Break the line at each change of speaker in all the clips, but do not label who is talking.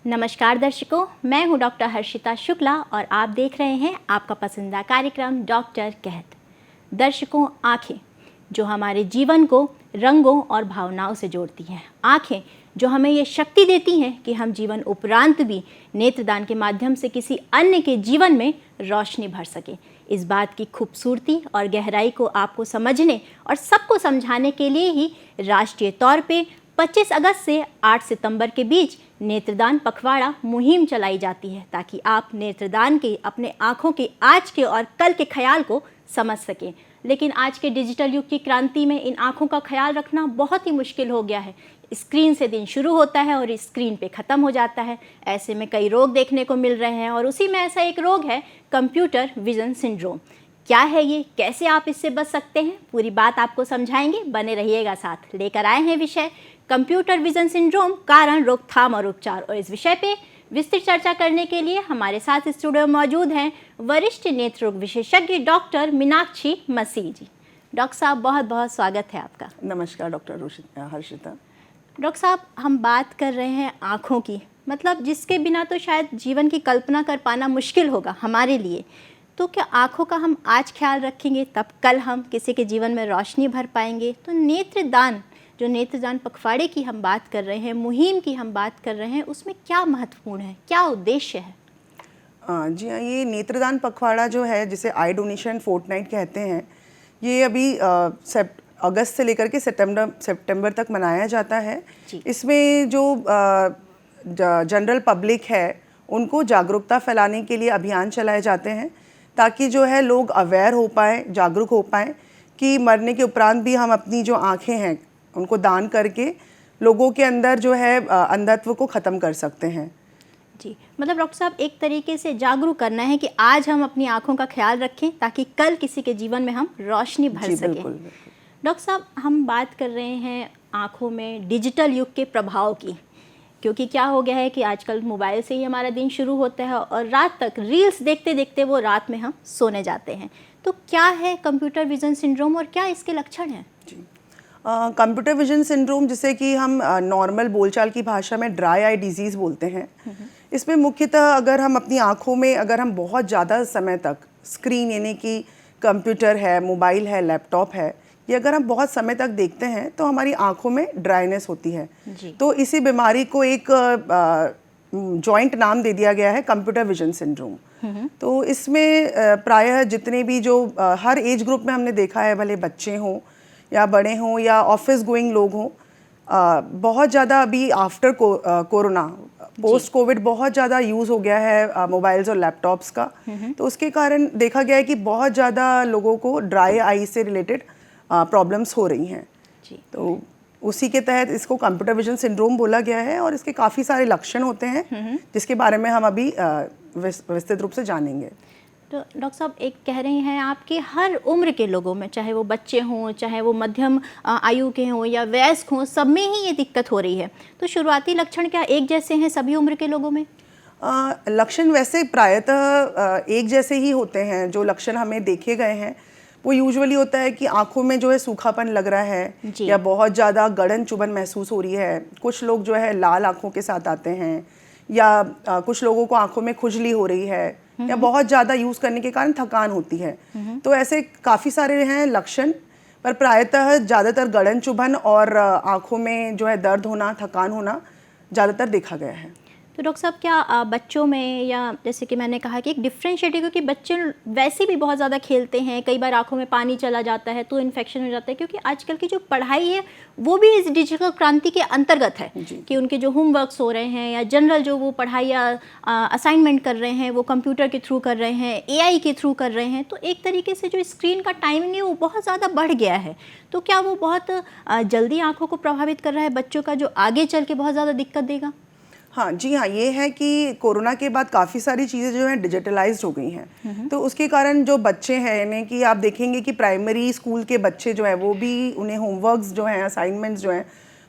नमस्कार दर्शकों, मैं हूं डॉक्टर हर्षिता शुक्ला और आप देख रहे हैं आपका पसंदीदा कार्यक्रम डॉक्टर कहत। दर्शकों, आँखें जो हमारे जीवन को रंगों और भावनाओं से जोड़ती हैं, आँखें जो हमें ये शक्ति देती हैं कि हम जीवन उपरांत भी नेत्रदान के माध्यम से किसी अन्य के जीवन में रोशनी भर सकें। इस बात की खूबसूरती और गहराई को आपको समझने और सबको समझाने के लिए ही राष्ट्रीय तौर पे 25 अगस्त से 8 सितंबर के बीच नेत्रदान पखवाड़ा मुहिम चलाई जाती है, ताकि आप नेत्रदान के अपने आँखों के आज के और कल के ख्याल को समझ सकें। लेकिन आज के डिजिटल युग की क्रांति में इन आँखों का ख्याल रखना बहुत ही मुश्किल हो गया है। स्क्रीन से दिन शुरू होता है और स्क्रीन पे ख़त्म हो जाता है। ऐसे में कई रोग देखने को मिल रहे हैं और उसी में ऐसा एक रोग है कंप्यूटर विजन सिंड्रोम। क्या है ये, कैसे आप इससे बच सकते हैं, पूरी बात आपको समझाएंगे। बने रहिएगा साथ। लेकर आए हैं विषय कंप्यूटर विजन सिंड्रोम, कारण, रोकथाम और उपचार। और इस विषय पे विस्तृत चर्चा करने के लिए हमारे साथ स्टूडियो में मौजूद हैं वरिष्ठ नेत्र रोग विशेषज्ञ डॉक्टर मीनाक्षी मसीह जी। डॉक्टर साहब, बहुत बहुत स्वागत है आपका।
नमस्कार डॉक्टर हर्षिता।
डॉक्टर साहब, हम बात कर रहे हैं आँखों की, मतलब जिसके बिना तो शायद जीवन की कल्पना कर पाना मुश्किल होगा हमारे लिए। तो क्या आँखों का हम आज ख्याल रखेंगे तब कल हम किसी के जीवन में रोशनी भर पाएंगे? तो नेत्रदान, जो नेत्रदान पखवाड़े की हम बात कर रहे हैं, मुहिम की हम बात कर रहे हैं, उसमें क्या महत्वपूर्ण है, क्या उद्देश्य है?
जी हाँ, ये नेत्रदान पखवाड़ा जो है, जिसे आई डोनेशन फोर्टनाइट कहते हैं, ये अभी अगस्त से लेकर के सितंबर तक मनाया जाता है। इसमें जो जनरल पब्लिक है उनको जागरूकता फैलाने के लिए अभियान चलाए जाते हैं, ताकि जो है लोग अवेयर हो पाएँ, जागरूक हो पाएँ कि मरने के उपरांत भी हम अपनी जो आँखें हैं उनको दान करके लोगों के अंदर जो है अंधत्व को ख़त्म कर सकते हैं।
जी, मतलब डॉक्टर साहब, एक तरीके से जागरूक करना है कि आज हम अपनी आँखों का ख्याल रखें ताकि कल किसी के जीवन में हम रोशनी भर सकें।
बिल्कुल।
डॉक्टर साहब, हम बात कर रहे हैं आँखों में डिजिटल युग के प्रभाव की, क्योंकि क्या हो गया है कि आजकल मोबाइल से ही हमारा दिन शुरू होता है और रात तक रील्स देखते देखते वो रात में हम सोने जाते हैं। तो क्या है कंप्यूटर विजन सिंड्रोम और क्या इसके लक्षण हैं?
जी, कंप्यूटर विजन सिंड्रोम, जिसे कि हम नॉर्मल बोलचाल की भाषा में ड्राई आई डिजीज़ बोलते हैं, इसमें मुख्यतः अगर हम अपनी आँखों में अगर हम बहुत ज़्यादा समय तक स्क्रीन, यानी कि कंप्यूटर है, मोबाइल है, लैपटॉप है, ये अगर हम बहुत समय तक देखते हैं तो हमारी आँखों में ड्राइनेस होती है। तो इसी बीमारी को एक जॉइंट नाम दे दिया गया है, कंप्यूटर विजन सिंड्रोम। तो इसमें प्रायः जितने भी जो हर एज ग्रुप में हमने देखा है, भले बच्चे हों या बड़े हों या ऑफिस गोइंग लोग हों, बहुत ज़्यादा अभी आफ्टर कोरोना, पोस्ट कोविड बहुत ज़्यादा यूज़ हो गया है मोबाइल्स और लैपटॉप्स का। तो उसके कारण देखा गया है कि बहुत ज़्यादा लोगों को ड्राई आई से रिलेटेड प्रॉब्लम्स हो रही हैं। तो उसी के तहत इसको कंप्यूटर विजन सिंड्रोम बोला गया है और इसके काफ़ी सारे लक्षण होते हैं, जिसके बारे में हम अभी विस्तृत रूप से जानेंगे।
तो डॉक्टर साहब, एक कह रहे हैं आपके हर उम्र के लोगों में, चाहे वो बच्चे हों, चाहे वो मध्यम आयु के हों या वयस्क हों, सब में ही ये दिक्कत हो रही है। तो शुरुआती लक्षण क्या एक जैसे हैं सभी उम्र के लोगों में?
लक्षण वैसे प्रायतः एक जैसे ही होते हैं। जो लक्षण हमें देखे गए हैं वो यूजुअली होता है कि आँखों में जो है सूखापन लग रहा है या बहुत ज़्यादा गड़न चुभन महसूस हो रही है। कुछ लोग जो है लाल आँखों के साथ आते हैं, या कुछ लोगों को आँखों में खुजली हो रही है, या बहुत ज़्यादा यूज़ करने के कारण थकान होती है। तो ऐसे काफ़ी सारे हैं लक्षण, पर प्रायतः ज़्यादातर गड़न चुभन और आँखों में जो है दर्द होना, थकान होना ज़्यादातर देखा गया है।
तो डॉक्टर साहब, क्या बच्चों में, या जैसे कि मैंने कहा कि एक डिफ्रेंशिएट है, क्योंकि बच्चे वैसे भी बहुत ज़्यादा खेलते हैं, कई बार आंखों में पानी चला जाता है तो इन्फेक्शन हो जाता है, क्योंकि आजकल की जो पढ़ाई है वो भी इस डिजिटल क्रांति के अंतर्गत है कि उनके जो होमवर्क्स हो रहे हैं या जनरल जो वो पढ़ाई या असाइनमेंट कर रहे हैं वो कंप्यूटर के थ्रू कर रहे हैं, AI के थ्रू कर रहे हैं। तो एक तरीके से जो स्क्रीन का टाइमिंग है वो बहुत ज़्यादा बढ़ गया है। तो क्या वो बहुत जल्दी आँखों को प्रभावित कर रहा है बच्चों का, जो आगे चल के बहुत ज़्यादा दिक्कत देगा?
हाँ जी हाँ, ये है कि कोरोना के बाद काफ़ी सारी चीज़ें जो हैं डिजिटलाइज्ड हो गई हैं। तो उसके कारण जो बच्चे हैं, यानी कि आप देखेंगे कि प्राइमरी स्कूल के बच्चे जो हैं वो भी, उन्हें होमवर्क्स जो हैं, असाइनमेंट्स जो हैं,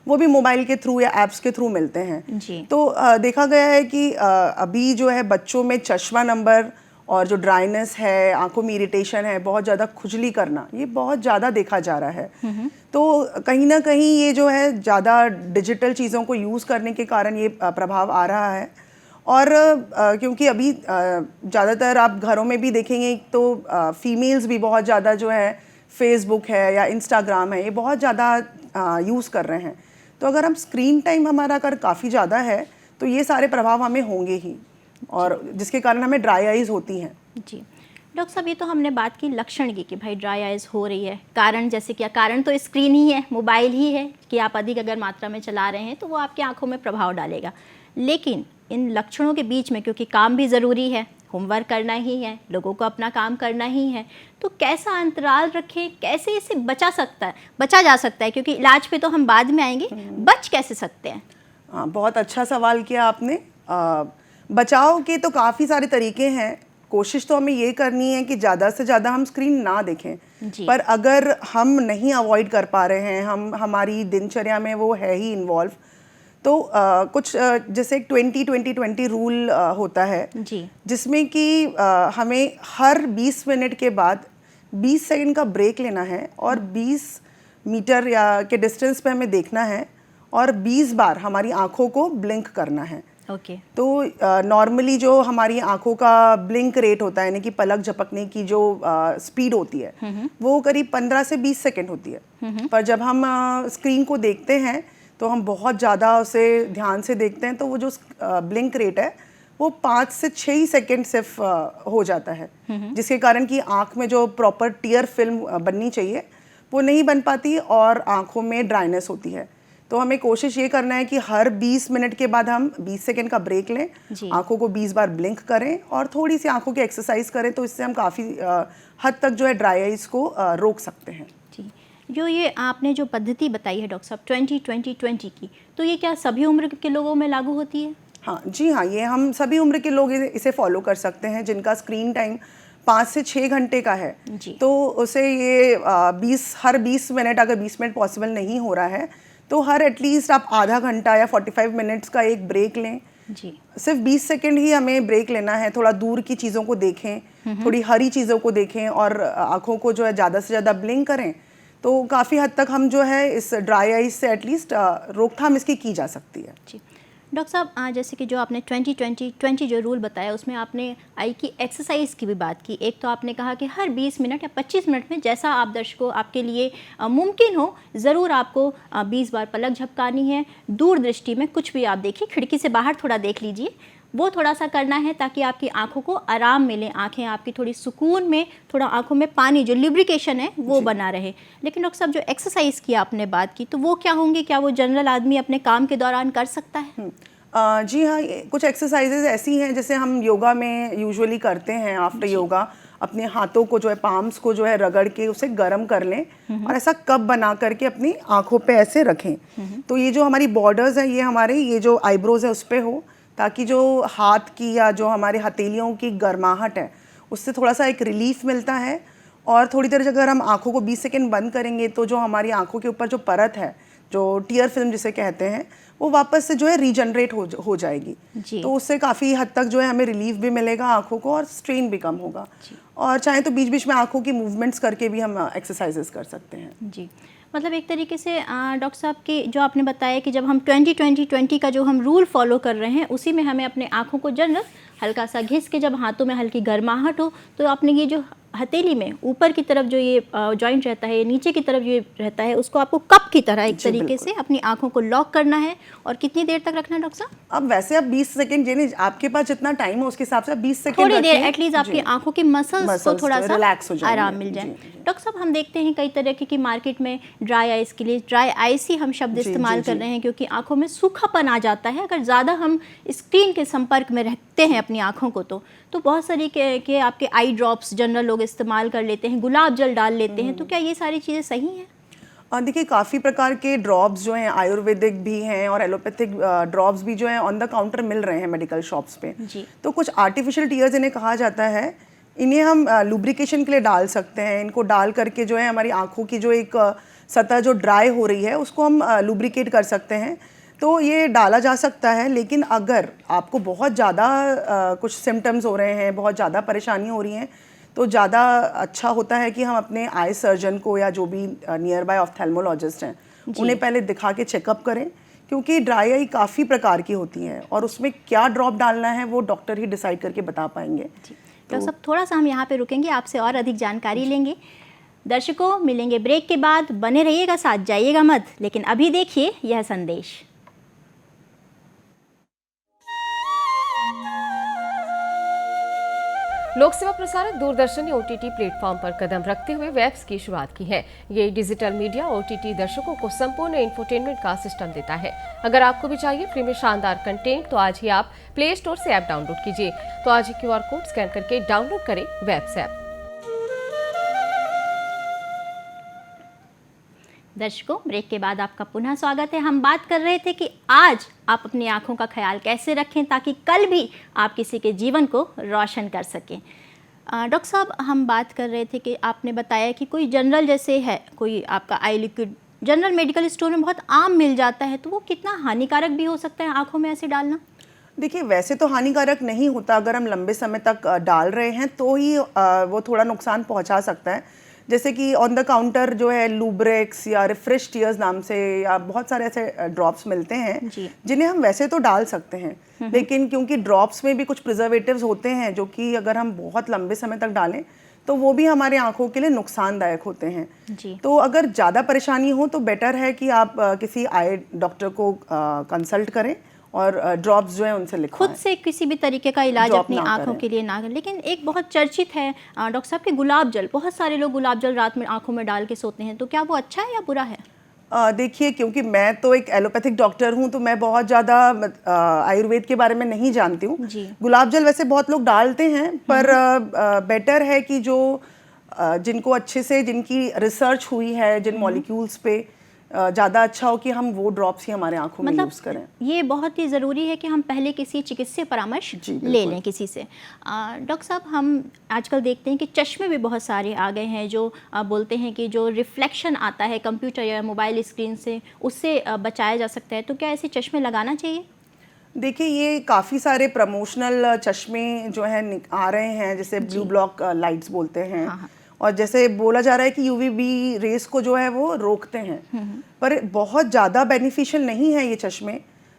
वो भी मोबाइल के थ्रू या ऐप्स के थ्रू मिलते हैं। तो देखा गया है कि अभी जो है बच्चों में चश्मा नंबर और जो ड्राइनेस है, आंखों में इरिटेशन है, बहुत ज़्यादा खुजली करना, ये बहुत ज़्यादा देखा जा रहा है। तो कहीं ना कहीं ये जो है ज़्यादा डिजिटल चीज़ों को यूज़ करने के कारण ये प्रभाव आ रहा है। और क्योंकि अभी ज़्यादातर आप घरों में भी देखेंगे तो फीमेल्स भी बहुत ज़्यादा जो है फेसबुक है या इंस्टाग्राम है, ये बहुत ज़्यादा यूज़ कर रहे हैं। तो अगर हम स्क्रीन टाइम हमारा अगर काफ़ी ज़्यादा है तो ये सारे प्रभाव हमें होंगे ही, और जिसके कारण हमें ड्राई आइज़ होती हैं।
जी डॉक्टर साहब, ये तो हमने बात की लक्षण की कि भाई ड्राई आइज़ हो रही है, कारण जैसे क्या? कारण तो स्क्रीन ही है, मोबाइल ही है कि आप अधिक अगर मात्रा में चला रहे हैं तो वो आपकी आंखों में प्रभाव डालेगा। लेकिन इन लक्षणों के बीच में, क्योंकि काम भी ज़रूरी है, होमवर्क करना ही है, लोगों को अपना काम करना ही है, तो कैसा अंतराल रखें, कैसे इसे बचा जा सकता है? क्योंकि इलाज पे तो हम बाद में आएंगे, बच कैसे सकते हैं?
हाँ, बहुत अच्छा सवाल किया आपने। बचाव के तो काफ़ी सारे तरीके हैं। कोशिश तो हमें ये करनी है कि ज़्यादा से ज़्यादा हम स्क्रीन ना देखें, पर अगर हम नहीं अवॉइड कर पा रहे हैं, हमारी दिनचर्या में वो है ही इन्वॉल्व, तो कुछ जैसे एक 20-20-20 रूल होता है
जी,
जिसमें कि हमें हर 20 मिनट के बाद 20 सेकंड का ब्रेक लेना है और 20 मीटर या के डिस्टेंस पे हमें देखना है और 20 बार हमारी आंखों को ब्लिंक करना है।
ओके।
तो नॉर्मली जो हमारी आंखों का ब्लिंक रेट होता है, यानी कि पलक झपकने की जो स्पीड होती है, वो करीब 15 से 20 सेकंड होती है। पर जब हम स्क्रीन को देखते हैं तो हम बहुत ज़्यादा उसे ध्यान से देखते हैं, तो वो जो ब्लिंक रेट है वो 5 से 6 ही सेकंड सिर्फ हो जाता है, जिसके कारण कि आँख में जो प्रॉपर टीयर फिल्म बननी चाहिए वो नहीं बन पाती और आँखों में ड्राइनेस होती है। तो हमें कोशिश ये करना है कि हर 20 मिनट के बाद हम 20 सेकंड का ब्रेक लें, आंखों को 20 बार ब्लिंक करें और थोड़ी सी आंखों की एक्सरसाइज करें, तो इससे हम काफ़ी हद तक जो है ड्राई आइज़ को रोक सकते हैं।
जी, जो ये आपने जो पद्धति बताई है डॉक्टर साहब 20-20-20 की, तो ये क्या सभी उम्र के लोगों में लागू होती है?
हाँ जी, हाँ, ये हम सभी उम्र के लोग इसे फॉलो कर सकते हैं जिनका स्क्रीन टाइम 5 से 6 घंटे का है। तो उसे ये हर 20 मिनट, अगर 20 मिनट पॉसिबल नहीं हो रहा है तो हर एटलीस्ट आप आधा घंटा या 45 मिनट्स का एक ब्रेक लें।
जी,
सिर्फ 20 सेकंड ही हमें ब्रेक लेना है। थोड़ा दूर की चीज़ों को देखें, थोड़ी हरी चीज़ों को देखें और आंखों को जो है ज़्यादा से ज़्यादा ब्लिंक करें, तो काफ़ी हद तक हम जो है इस ड्राई आइज से एटलीस्ट रोकथाम इसकी की जा सकती है।
जी। डॉक्टर साहब, जैसे कि जो आपने 20-20-20 जो रूल बताया, उसमें आपने आई की एक्सरसाइज की भी बात की। एक तो आपने कहा कि हर 20 मिनट या 25 मिनट में, जैसा आप दर्शकों आपके लिए मुमकिन हो, ज़रूर आपको 20 बार पलक झपकानी है। दूर दृष्टि में कुछ भी आप देखिए, खिड़की से बाहर थोड़ा देख लीजिए, वो थोड़ा सा करना है ताकि आपकी आंखों को आराम मिले, आंखें आपकी थोड़ी सुकून में, थोड़ा आंखों में पानी जो लिब्रिकेशन है वो बना रहे। लेकिन डॉक्टर साहब, जो एक्सरसाइज की आपने बात की, तो वो क्या होंगे? क्या वो जनरल आदमी अपने काम के दौरान कर सकता है?
जी हाँ, कुछ एक्सरसाइजेज ऐसी हैं जैसे हम योगा में यूजुअली करते हैं। आफ्टर योगा अपने हाथों को जो है, पाम्स को जो है रगड़ के उसे गर्म कर लें और ऐसा कप बना करके अपनी आंखों पे ऐसे रखें। तो ये जो हमारी बॉर्डर्स हैं, ये हमारे ये जो आईब्रोज है उस पे हो, ताकि जो हाथ की या जो हमारे हथेलियों की गर्माहट है उससे थोड़ा सा एक रिलीफ मिलता है। और थोड़ी देर अगर हम आंखों को 20 सेकंड बंद करेंगे तो जो हमारी आंखों के ऊपर जो परत है, जो टीयर फिल्म जिसे कहते हैं, वो वापस से जो है रीजनरेट हो जाएगी। तो उससे काफ़ी हद तक जो है हमें रिलीफ भी मिलेगा आंखों को और स्ट्रेन भी कम होगा। और चाहे तो बीच बीच में आंखों की मूवमेंट्स करके भी हम एक्सरसाइजेस कर सकते हैं।
जी, मतलब एक तरीके से डॉक्टर साहब की जो आपने बताया कि जब हम 20-20-20 का जो हम रूल फॉलो कर रहे हैं, उसी में हमें अपने आँखों को जनरल हल्का सा घिस के, जब हाथों में हल्की गर्माहट हो, तो आपने ये जो हथेली में ऊपर की तरफ जो ये जॉइंट रहता है, नीचे की तरफ जो रहता है, उसको आपको कप की तरह एक तरीके से अपनी आंखों को लॉक करना है। और कितनी देर तक रखना है डॉक्टर साहब? अब
वैसे आप 20 सेकंड, यानी आपके पास जितना टाइम हो उसके हिसाब से 20 सेकंड
थोड़ी देर एटलीस्ट आपकी आंखों की मसल्स को थोड़ा सा
रिलैक्स हो जाए,
आराम मिल जाए। डॉक्टर साहब, हम देखते हैं कई तरह की मार्केट में ड्राई आइज के लिए ड्राई आइस ही हम शब्द इस्तेमाल कर रहे हैं, क्योंकि आंखों में सूखापन आ जाता है अगर ज़्यादा हम स्क्रीन के संपर्क में रखते हैं अपनी आंखों को। तो बहुत सारी के आपके आई ड्रॉप्स जनरल लोग इस्तेमाल कर लेते हैं, गुलाब जल डाल लेते हैं, तो क्या ये सारी चीज़ें सही हैं?
देखिए, काफ़ी प्रकार के ड्रॉप्स जो हैं, आयुर्वेदिक भी हैं और एलोपैथिक ड्रॉप्स भी जो हैं ऑन द काउंटर मिल रहे हैं मेडिकल शॉप्स पे। तो कुछ आर्टिफिशियल टीयर्स इन्हें कहा जाता है, इन्हें हम लुब्रिकेशन के लिए डाल सकते हैं। इनको डाल करके जो है हमारी आंखों की जो एक सतह जो ड्राई हो रही है उसको हम लुब्रिकेट कर सकते हैं। तो ये डाला जा सकता है। लेकिन अगर आपको बहुत ज़्यादा कुछ सिम्टम्स हो रहे हैं, बहुत ज़्यादा परेशानी हो रही हैं, तो ज़्यादा अच्छा होता है कि हम अपने आई सर्जन को या जो भी नियर बाय ऑफ्थेल्मोलॉजिस्ट हैं उन्हें पहले दिखा के चेकअप करें, क्योंकि ड्राई आई काफ़ी प्रकार की होती हैं और उसमें क्या ड्रॉप डालना है वो डॉक्टर ही डिसाइड करके बता पाएंगे।
तो सब थोड़ा सा हम यहाँ पे रुकेंगे, आपसे और अधिक जानकारी लेंगे। दर्शकों, मिलेंगे ब्रेक के बाद, बने रहिएगा, साथ जाइएगा मत। लेकिन अभी देखिए यह संदेश।
लोक सेवा प्रसारक दूरदर्शन ने OTT प्लेटफॉर्म पर कदम रखते हुए वेब्स की शुरुआत की है। ये डिजिटल मीडिया OTT दर्शकों को संपूर्ण इंफोटेनमेंट का सिस्टम देता है। अगर आपको भी चाहिए फ्री में शानदार कंटेंट तो आज ही आप प्ले स्टोर से ऐप डाउनलोड कीजिए। तो आज ही QR कोड स्कैन करके डाउनलोड करें वेब्स ऐप।
दर्शकों, ब्रेक के बाद आपका पुनः स्वागत है। हम बात कर रहे थे कि आज आप अपनी आँखों का ख्याल कैसे रखें ताकि कल भी आप किसी के जीवन को रोशन कर सकें। डॉक्टर साहब, हम बात कर रहे थे कि आपने बताया कि कोई जनरल जैसे है, कोई आपका आई लिक्विड जनरल मेडिकल स्टोर में बहुत आम मिल जाता है, तो वो कितना हानिकारक भी हो सकता है आँखों में ऐसे डालना?
देखिए, वैसे तो हानिकारक नहीं होता, अगर हम लंबे समय तक डाल रहे हैं तो ही वो थोड़ा नुकसान पहुंचा सकता है। जैसे कि ऑन द काउंटर जो है लूब्रेक्स या रिफ्रेश टीयर्स नाम से या बहुत सारे ऐसे ड्रॉप्स मिलते हैं जिन्हें हम वैसे तो डाल सकते हैं, लेकिन क्योंकि ड्रॉप्स में भी कुछ प्रिजर्वेटिव्स होते हैं जो कि अगर हम बहुत लंबे समय तक डालें तो वो भी हमारे आंखों के लिए नुकसानदायक होते हैं
जी।
तो अगर ज़्यादा परेशानी हो तो बेटर है कि आप किसी आई डॉक्टर को कंसल्ट करें और ड्रॉप्स जो है उनसे लिखवाएं।
खुद से किसी भी तरीके का इलाज अपनी आंखों के लिए ना करें। लेकिन एक बहुत चर्चित है डॉक्टर साहब के गुलाब जल, बहुत सारे लोग गुलाब जल रात में आंखों में डाल के सोते हैं, तो क्या वो अच्छा है या बुरा है?
देखिए, क्योंकि मैं तो एक एलोपैथिक डॉक्टर हूं तो मैं बहुत ज़्यादा आयुर्वेद के बारे में नहीं जानती हूँ। गुलाब जल वैसे बहुत लोग डालते हैं, पर बेटर है कि जो जिनको अच्छे से जिनकी रिसर्च हुई है जिन मॉलिक्यूल्स पे, ज़्यादा अच्छा हो कि हम वो ड्रॉप्स ही हमारे आंखों में यूज़ करें।
ये बहुत ही ज़रूरी है कि हम पहले किसी चिकित्सकीय परामर्श ले लें किसी से। डॉक्टर साहब, हम आजकल देखते हैं कि चश्मे भी बहुत सारे आ गए हैं जो बोलते हैं कि जो रिफ्लेक्शन आता है कंप्यूटर या मोबाइल स्क्रीन से, उससे बचाया जा सकता है, तो क्या ऐसे चश्मे लगाना चाहिए?
देखिए, ये काफ़ी सारे प्रमोशनल चश्मे जो हैं आ रहे हैं, जैसे ब्लू ब्लॉक लाइट्स बोलते हैं। हाँ। और जैसे बोला जा रहा है कि UVB रेस को जो है वो रोकते हैं, पर बहुत ज़्यादा बेनिफिशियल नहीं है ये चश्मे।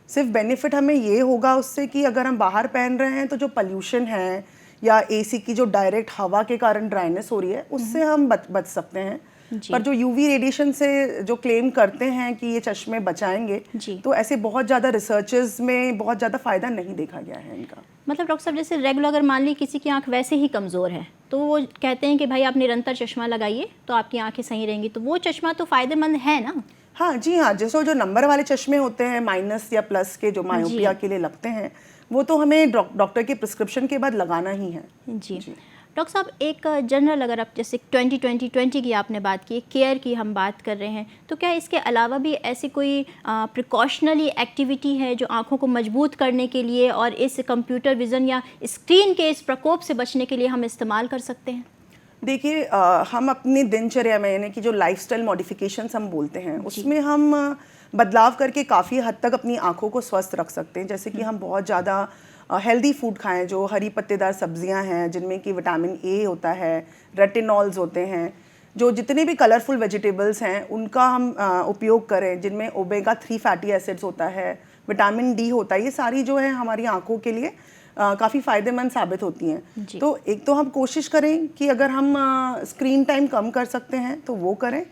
सिर्फ बेनिफिट हमें ये होगा उससे कि अगर हम बाहर पहन रहे हैं तो जो पोल्यूशन है या AC की जो डायरेक्ट हवा के कारण ड्राइनेस हो रही है उससे हम बच सकते हैं। पर जो UV रेडिएशन से जो क्लेम करते हैं कि ये चश्मे बचाएंगे, तो ऐसे बहुत ज़्यादा रिसर्चेस में बहुत ज़्यादा फ़ायदा नहीं देखा गया है इनका।
मतलब डॉक्टर साहब, जैसे रेगुलर अगर मान ली किसी की आंख वैसे ही कमज़ोर है तो वो कहते हैं कि भाई आप निरंतर चश्मा लगाइए तो आपकी आंखें सही रहेंगी, तो वो चश्मा तो फ़ायदेमंद है ना?
हाँ जी, हाँ। जैसे जो नंबर वाले चश्मे होते हैं माइनस या प्लस के, जो मायोपिया के लिए लगते हैं, वो तो हमें डॉक्टर के प्रिस्क्रिप्शन के बाद लगाना ही है।
जी। डॉक्टर साहब, एक जनरल अगर आप जैसे 2020 की आपने बात की, केयर की हम बात कर रहे हैं, तो क्या इसके अलावा भी ऐसी कोई प्रिकॉशनरी एक्टिविटी है जो आंखों को मजबूत करने के लिए और इस कंप्यूटर विज़न या स्क्रीन के इस प्रकोप से बचने के लिए हम इस्तेमाल कर सकते हैं?
देखिए, हम अपनी दिनचर्या में, यानी कि जो लाइफस्टाइल मॉडिफिकेशंस हम बोलते हैं, उसमें हम बदलाव करके काफ़ी हद तक अपनी आंखों को स्वस्थ रख सकते हैं। जैसे कि हम बहुत ज़्यादा हेल्दी फूड खाएं, जो हरी पत्तेदार सब्जियां हैं जिनमें कि विटामिन A होता है, रेटिनॉल्स होते हैं, जो जितने भी कलरफुल वेजिटेबल्स हैं उनका हम उपयोग करें, जिनमें ओमेगा 3 फैटी एसिड्स होता है, विटामिन D होता है। ये सारी जो है हमारी आंखों के लिए काफ़ी फ़ायदेमंद साबित होती हैं। तो एक तो हम कोशिश करें कि अगर हम स्क्रीन टाइम कम कर सकते हैं तो वो करें,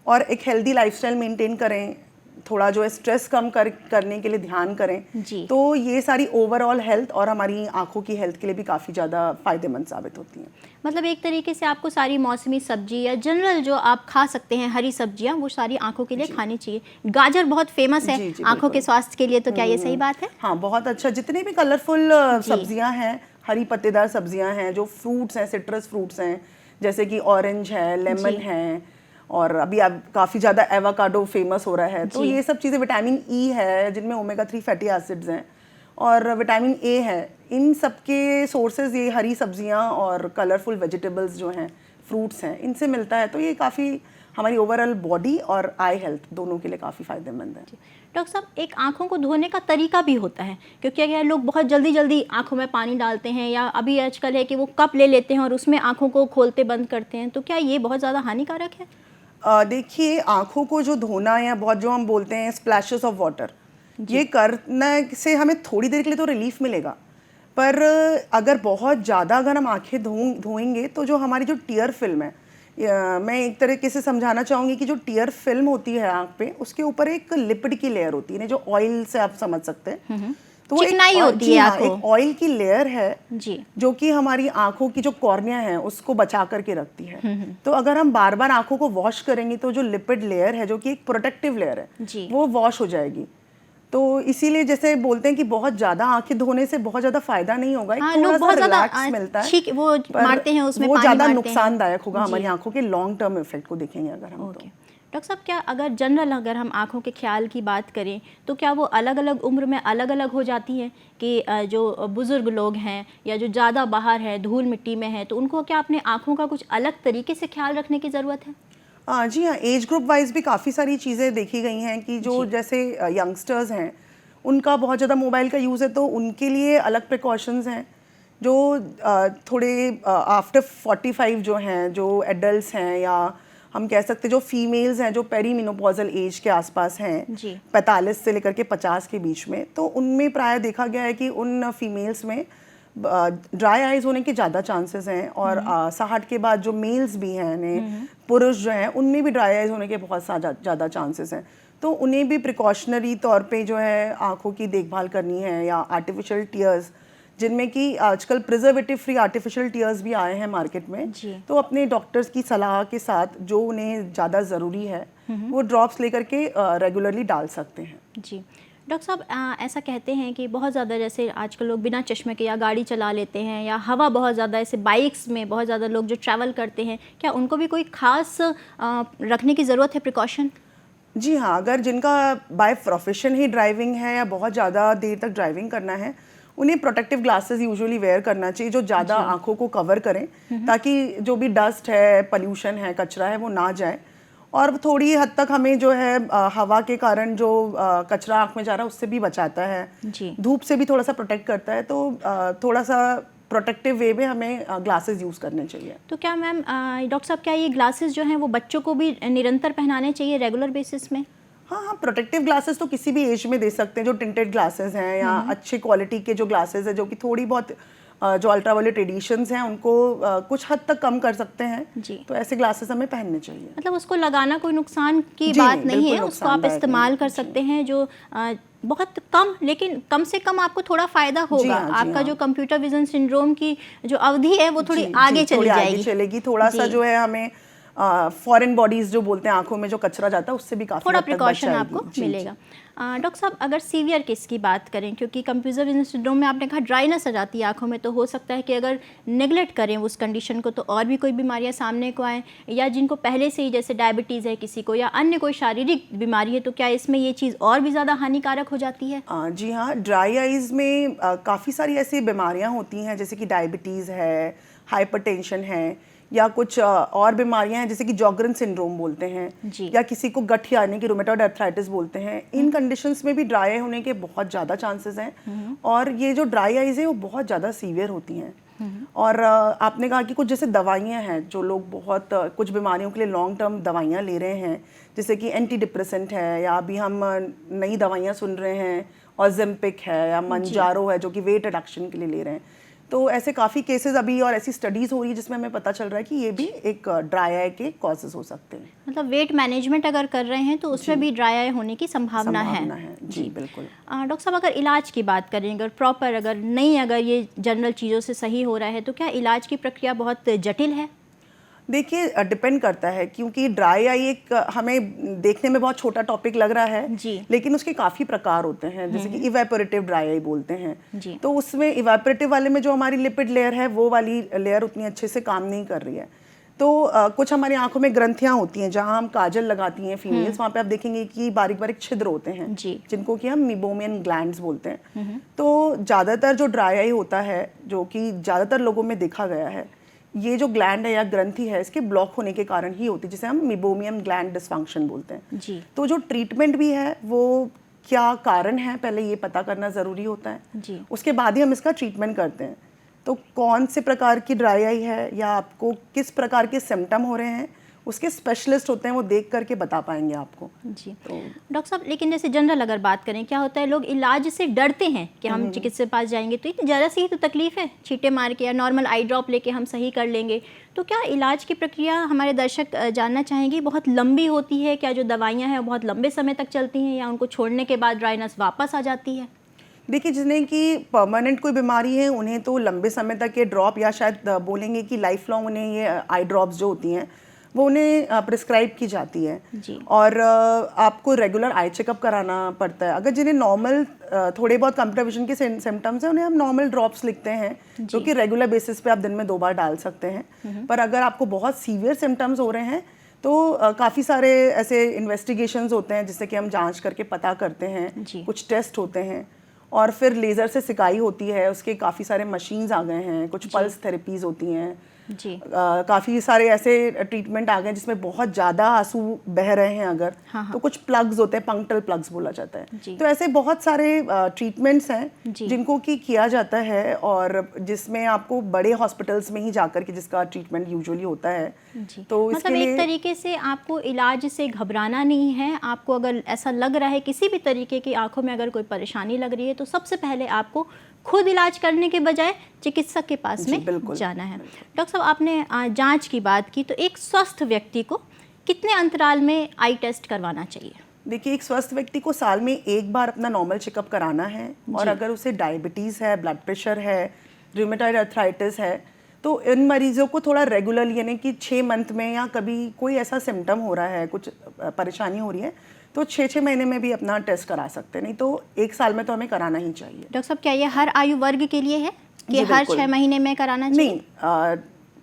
और एक हेल्दी लाइफस्टाइल मेंटेन करें, थोड़ा जो है स्ट्रेस कम करने के लिए ध्यान करें। तो ये सारी ओवरऑल हेल्थ और हमारी आंखों की हेल्थ के लिए भी काफ़ी ज़्यादा फ़ायदेमंद साबित होती हैं।
मतलब एक तरीके से आपको सारी मौसमी सब्जी या जनरल जो आप खा सकते हैं हरी सब्जियां, वो सारी आंखों के लिए खानी चाहिए। गाजर बहुत फेमस है आंखों के स्वास्थ्य के लिए, तो क्या ये सही बात है?
हाँ, बहुत अच्छा। जितने भी कलरफुल सब्जियां हैं, हरी पत्तेदार सब्जियां हैं, जो फ्रूट्स हैं, सिट्रस फ्रूट्स हैं, जैसे कि ऑरेंज है, लेमन है, और अभी अब काफ़ी ज़्यादा एवोकाडो फेमस हो रहा है, तो ये सब चीज़ें, विटामिन E है जिनमें ओमेगा 3 फैटी एसिड्स हैं, और विटामिन A है, इन सब के सोर्सेज ये हरी सब्जियां और कलरफुल वेजिटेबल्स जो हैं, फ्रूट्स हैं, इनसे मिलता है। तो ये काफ़ी हमारी ओवरऑल बॉडी और आई हेल्थ दोनों के लिए काफ़ी फ़ायदेमंद है।
डॉक्टर साहब, एक आंखों को धोने का तरीका भी होता है, क्योंकि अगर लोग बहुत जल्दी जल्दी आंखों में पानी डालते हैं, या अभी आजकल है कि वो कप ले लेते हैं और उसमें आंखों को खोलते बंद करते हैं, तो क्या ये बहुत ज़्यादा हानिकारक है?
देखिए, आंखों को जो धोना या बहुत जो हम बोलते हैं स्प्लैशेस ऑफ वाटर, ये करने से हमें थोड़ी देर के लिए तो रिलीफ मिलेगा, पर अगर बहुत ज़्यादा अगर हम आंखें धोएंगे तो जो हमारी जो टीयर फिल्म है, मैं एक तरीके से समझाना चाहूँगी कि जो टीयर फिल्म होती है आँख पे, उसके ऊपर एक लिपिड की लेयर होती है, जो ऑयल से आप समझ सकते हैं, तो वो
चिकनाई होती है आँखों।
एक ऑयल की लेयर है
जी,
जो कि हमारी आंखों की जो कॉर्निया है उसको बचा करके रखती है। तो अगर हम बार बार आंखों को वॉश करेंगे तो जो लिपिड लेयर है, जो कि एक प्रोटेक्टिव लेयर है,
जी।
वो वॉश हो जाएगी। तो इसीलिए जैसे बोलते हैं कि बहुत ज्यादा आंखें धोने से बहुत ज्यादा फायदा नहीं होगा, एक
हाँ,
थोड़ा
लोग
सा
बहुत ज्यादा
रिलैक्स मिलता है,
ठीक वो मारते हैं, उसमें
वो
पानी
ज्यादा
मारते हैं।
नुकसानदायक होगा हमारी आंखों के लॉन्ग टर्म इफेक्ट को देखेंगे अगर हम।
ओके डॉक्टर साहब, क्या अगर जनरल अगर हम आँखों के ख्याल की बात करें तो क्या वो अलग अलग उम्र में अलग अलग हो जाती हैं कि जो बुज़ुर्ग लोग हैं या जो ज़्यादा बाहर है, धूल मिट्टी में है, तो उनको क्या अपने आँखों का कुछ अलग तरीके से ख्याल रखने की ज़रूरत है?
जी हाँ, एज ग्रुप वाइज भी काफ़ी सारी चीज़ें देखी गई हैं कि जो जैसे यंगस्टर्स हैं उनका बहुत ज़्यादा मोबाइल का यूज़ है, तो उनके लिए अलग प्रिकॉशंस हैं। जो थोड़े आफ्टर 45 जो हैं, जो एडल्ट्स हैं, या हम कह सकते जो फीमेल्स हैं जो पेरीमिनोपॉजल एज के आसपास हैं,
जी।
45 से लेकर के 50 के बीच में, तो उनमें प्राय देखा गया है कि उन फीमेल्स में ड्राई आइज होने के ज़्यादा चांसेस हैं, और 60 के बाद जो मेल्स भी हैं, पुरुष जो हैं, उनमें भी ड्राई आइज होने के बहुत ज़्यादा चांसेस हैं। तो उन्हें भी प्रिकॉशनरी तौर पे जो है आँखों की देखभाल करनी है, या आर्टिफिशियल टीयर्स, जिनमें कि आजकल प्रिजर्वेटिव फ्री आर्टिफिशियल टीयर्स भी आए हैं मार्केट में, तो अपने डॉक्टर्स की सलाह के साथ जो उन्हें ज़्यादा ज़रूरी है वो ड्रॉप्स लेकर के रेगुलरली डाल सकते हैं।
जी डॉक्टर साहब, ऐसा कहते हैं कि बहुत ज़्यादा जैसे आजकल लोग बिना चश्मे के या गाड़ी चला लेते हैं, या हवा बहुत ज़्यादा ऐसे बाइक्स में बहुत ज़्यादा लोग जो ट्रैवल करते हैं, क्या उनको भी कोई ख़ास रखने की ज़रूरत है प्रिकॉशन?
जी हाँ, अगर जिनका बाय प्रोफेशन ही ड्राइविंग है या बहुत ज़्यादा देर तक ड्राइविंग करना है, उन्हें प्रोटेक्टिव ग्लासेस यूजुअली वेयर करना चाहिए जो ज़्यादा आंखों को कवर करें, ताकि जो भी डस्ट है, पॉल्यूशन है, कचरा है, वो ना जाए। और थोड़ी हद तक हमें जो है हवा के कारण जो कचरा आँख में जा रहा है उससे भी बचाता है,
जी।
धूप से भी थोड़ा सा प्रोटेक्ट करता है, तो थोड़ा सा प्रोटेक्टिव वे में हमें ग्लासेस यूज़ करने चाहिए।
तो क्या मैम डॉक्टर साहब, क्या ये ग्लासेस जो हैं वो बच्चों को भी निरंतर पहनाने चाहिए रेगुलर बेसिस में?
हाँ, प्रोटेक्टिव ग्लासेस तो किसी भी एज में दे सकते हैं, जो टिंटेड ग्लासेस हैं या अच्छी क्वालिटी के जो ग्लासेस हैं, जो कि थोड़ी बहुत जो अल्ट्रावायलेट रेडिएशंस हैं उनको कुछ हद तक कम कर सकते हैं,
जी।
तो ऐसे ग्लासेस हमें पहनने चाहिए।
मतलब उसको लगाना कोई नुकसान की
जी
बात
नहीं,
नहीं है,
बिल्कुल
उसको आप
नुकसानदायक
इस्तेमाल
नहीं,
कर
जी।
सकते हैं, जो बहुत कम, लेकिन कम से कम आपको थोड़ा फायदा होगा।
हाँ, जी
आपका
हाँ।
जो कंप्यूटर विजन सिंड्रोम की जो अवधि है वो थोड़ी आगे चली
थोड़ी आगे
जाएगी,
चलेगी, थोड़ा सा
जी।
जो है हमें फॉरेन बॉडीज जो बोलते हैं, आंखों में जो कचरा जाता है उससे भी काफी
थोड़ा
हद तक बच
प्रिकॉशन
जाएगी।
आपको
जी,
मिलेगा। डॉक्टर साहब, अगर सीवियर केस की बात करें, क्योंकि कंप्यूटर विजन सिंड्रोम में आपने कहा ड्राइनेस आ जाती है आंखों में, तो हो सकता है कि अगर नेगलेक्ट करें उस कंडीशन को तो और भी कोई बीमारियां सामने को आएँ, या जिनको पहले से ही जैसे डायबिटीज़ है किसी को या अन्य कोई शारीरिक बीमारी है, तो क्या इसमें ये चीज़ और भी ज़्यादा हानिकारक हो जाती है?
जी हाँ, ड्राई आइज में काफ़ी सारी ऐसी बीमारियां होती हैं, जैसे कि डायबिटीज़ है, हाइपरटेंशन है, या कुछ और बीमारियां हैं जैसे कि जॉगरन सिंड्रोम बोलते हैं,
जी।
या किसी को गठिया यानी कि रूमेटॉइड अर्थराइटिस बोलते हैं। इन कंडीशंस में भी ड्राई आई होने के बहुत ज़्यादा चांसेस हैं, और ये जो ड्राई आइज है वो बहुत ज़्यादा सीवियर होती हैं। और आपने कहा कि कुछ जैसे दवाइयाँ हैं, जो लोग बहुत कुछ बीमारियों के लिए लॉन्ग टर्म दवाइयाँ ले रहे हैं, जैसे कि एंटी डिप्रेसेंट है, या अभी हम नई दवाइयाँ सुन रहे हैं ऑज़ेम्पिक है या मंजारो है, जो कि वेट रिडक्शन के लिए ले रहे हैं। तो ऐसे काफ़ी केसेस अभी और ऐसी स्टडीज़ हो रही है जिसमें हमें पता चल रहा है कि ये भी एक ड्राई आई के कॉजेज हो सकते हैं।
मतलब वेट मैनेजमेंट अगर कर रहे हैं तो उसमें भी ड्राई आई होने की संभावना है।
जी बिल्कुल।
डॉक्टर साहब, अगर इलाज की बात करें, अगर प्रॉपर अगर ये जनरल चीज़ों से सही हो रहा है, तो क्या इलाज की प्रक्रिया बहुत जटिल है?
देखिए, डिपेंड करता है, क्योंकि ड्राई आई एक हमें देखने में बहुत छोटा टॉपिक लग रहा है,
जी।
लेकिन उसके काफ़ी प्रकार होते हैं, जैसे कि इवेपोरेटिव ड्राई आई बोलते हैं।
जी।
तो उसमें इवेपोरेटिव वाले में जो हमारी लिपिड लेयर है, वो वाली लेयर उतनी अच्छे से काम नहीं कर रही है। तो कुछ हमारी आंखों में ग्रंथियां होती हैं, जहां हम काजल लगाती हैं फीमेल्स, वहाँ पे आप देखेंगे कि बारीक बारीक छिद्र होते हैं,
जी।
जिनको कि हम मीबोमियन ग्लैंड्स बोलते हैं। तो ज़्यादातर जो ड्राई आई होता है, जो कि ज़्यादातर लोगों में देखा गया है, ये जो ग्लैंड है या ग्रंथि है, इसके ब्लॉक होने के कारण ही होती है, जिसे हम मीबोमियन ग्लैंड डिसफंक्शन बोलते हैं।
जी।
तो जो ट्रीटमेंट भी है वो क्या कारण है, पहले ये पता करना ज़रूरी होता है,
जी।
उसके बाद ही हम इसका ट्रीटमेंट करते हैं। तो कौन से प्रकार की ड्राई आई है या आपको किस प्रकार के सिम्टम हो रहे हैं, उसके स्पेशलिस्ट होते हैं, वो देख करके बता पाएंगे आपको।
जी डॉक्टर साहब, लेकिन जैसे जनरल अगर बात करें, क्या होता है लोग इलाज से डरते हैं कि हम चिकित्सक के पास जाएंगे तो ये जरा सी ही तो तकलीफ है, छींटे मार के या नॉर्मल आई ड्रॉप लेके हम सही कर लेंगे। तो क्या इलाज की प्रक्रिया हमारे दर्शक जानना चाहेंगे बहुत लंबी होती है? क्या जो दवाइयाँ हैं वो बहुत लंबे समय तक चलती हैं या उनको छोड़ने के बाद ड्राइनेस वापस आ जाती है?
देखिए, जिन्हें कि परमानेंट कोई बीमारी है उन्हें तो लंबे समय तक ये ड्रॉप या शायद बोलेंगे कि लाइफ लॉन्ग उन्हें ये आई ड्रॉप्स जो होती हैं वो उन्हें प्रिस्क्राइब की जाती है
जी।
और आपको रेगुलर आई चेकअप कराना पड़ता है। अगर जिन्हें नॉर्मल थोड़े बहुत कंप्यूटर विजन के सिम्टम्स हैं उन्हें हम नॉर्मल ड्रॉप्स लिखते हैं जो कि रेगुलर बेसिस पे आप दिन में 2 बार डाल सकते हैं। पर अगर आपको बहुत सीवियर सिम्टम्स हो रहे हैं तो काफ़ी सारे ऐसे इन्वेस्टिगेशंस होते हैं जिससे कि हम जांच करके पता करते हैं, कुछ टेस्ट होते हैं और फिर लेज़र से सिकाई होती है, उसके काफ़ी सारे मशीन्स आ गए हैं, कुछ पल्स थेरेपीज़ होती हैं
जी।
काफ़ी सारे ऐसे ट्रीटमेंट आ गए जिसमें बहुत ज़्यादा आंसू बह रहे हैं अगर तो कुछ प्लग्स होते हैं, पंक्टल प्लग्स बोला जाता है। तो ऐसे बहुत सारे ट्रीटमेंट्स हैं जिनको कि किया जाता है और जिसमें आपको बड़े हॉस्पिटल्स में ही जाकर के जिसका ट्रीटमेंट यूजुअली होता है। तो इसके
मतलब
लिए
एक तरीके से आपको इलाज से घबराना नहीं है। आपको अगर ऐसा लग रहा है किसी भी तरीके की आंखों में अगर कोई परेशानी लग रही है तो सबसे पहले आपको खुद इलाज करने के बजाय चिकित्सक के पास में जाना है। डॉक्टर साहब, आपने जांच की बात की, तो एक स्वस्थ व्यक्ति को कितने अंतराल में आई टेस्ट करवाना चाहिए?
देखिए, एक स्वस्थ व्यक्ति को साल में 1 बार अपना नॉर्मल चेकअप कराना है और अगर उसे डायबिटीज़ है, ब्लड प्रेशर है, रूमेटॉइड अर्थराइटिस है तो इन मरीजों को थोड़ा रेगुलर यानी कि 6 मंथ में या कभी कोई ऐसा सिम्टम हो रहा है, कुछ परेशानी हो रही है तो 6-6 महीने में भी अपना टेस्ट करा सकते हैं, नहीं तो 1 साल में तो हमें कराना ही चाहिए।
डॉक्टर साहब, क्या ये हर आयु वर्ग के लिए है कि हर 6 महीने में कराना चाहिए?
नहीं,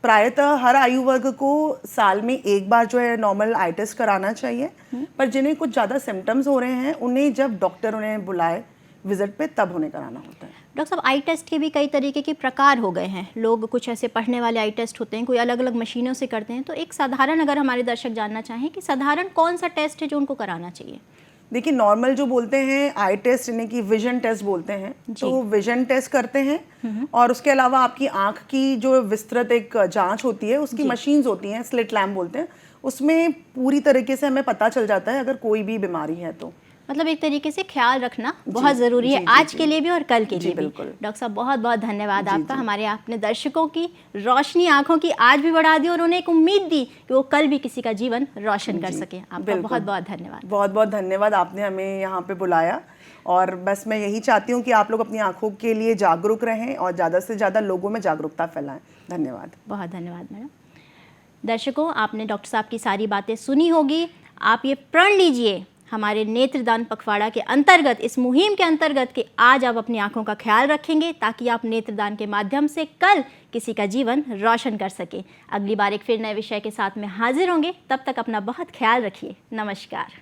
प्रायतः हर आयु वर्ग को साल में 1 बार जो है नॉर्मल आई टेस्ट कराना चाहिए। पर जिन्हें कुछ ज़्यादा सिम्टम्स हो रहे हैं उन्हें जब डॉक्टर उन्हें बुलाए विजिट पे तब उन्हें कराना होता है।
डॉक्टर साहब, आई टेस्ट के भी कई तरीके के प्रकार हो गए हैं। लोग कुछ ऐसे पढ़ने वाले आई टेस्ट होते हैं, कोई अलग अलग मशीनों से करते हैं। तो एक साधारण, अगर हमारे दर्शक जानना चाहें कि साधारण कौन सा टेस्ट है जो उनको कराना चाहिए?
देखिए, नॉर्मल जो बोलते हैं आई टेस्ट यानी कि विजन टेस्ट बोलते हैं, तो विजन टेस्ट करते हैं और उसके अलावा आपकी आंख की जो विस्तृत एक जांच होती है उसकी मशीन्स होती हैं, स्लिट लैम्प बोलते हैं, उसमें पूरी तरीके से हमें पता चल जाता है अगर कोई भी बीमारी है तो।
मतलब एक तरीके से ख्याल रखना बहुत ज़रूरी है, आज के लिए भी और कल के लिए भी। डॉक्टर साहब, बहुत बहुत धन्यवाद आपका। हमारे आपने दर्शकों की रोशनी आंखों की आज भी बढ़ा दी और उन्हें एक उम्मीद दी कि वो कल भी किसी का जीवन रोशन कर सके। आपका बहुत बहुत धन्यवाद।
बहुत बहुत धन्यवाद, आपने हमें यहाँ पे बुलाया और बस मैं यही चाहती हूँ कि आप लोग अपनी आंखों के लिए जागरूक रहें और ज़्यादा से ज़्यादा लोगों में जागरूकता फैलाएं। धन्यवाद।
बहुत धन्यवाद मैडम। दर्शकों, आपने डॉक्टर साहब की सारी बातें सुनी होगी। आप ये प्रण लीजिए हमारे नेत्रदान पखवाड़ा के अंतर्गत, इस मुहिम के अंतर्गत, कि आज आप अपनी आंखों का ख्याल रखेंगे ताकि आप नेत्रदान के माध्यम से कल किसी का जीवन रोशन कर सके। अगली बार एक फिर नए विषय के साथ में हाजिर होंगे, तब तक अपना बहुत ख्याल रखिए। नमस्कार।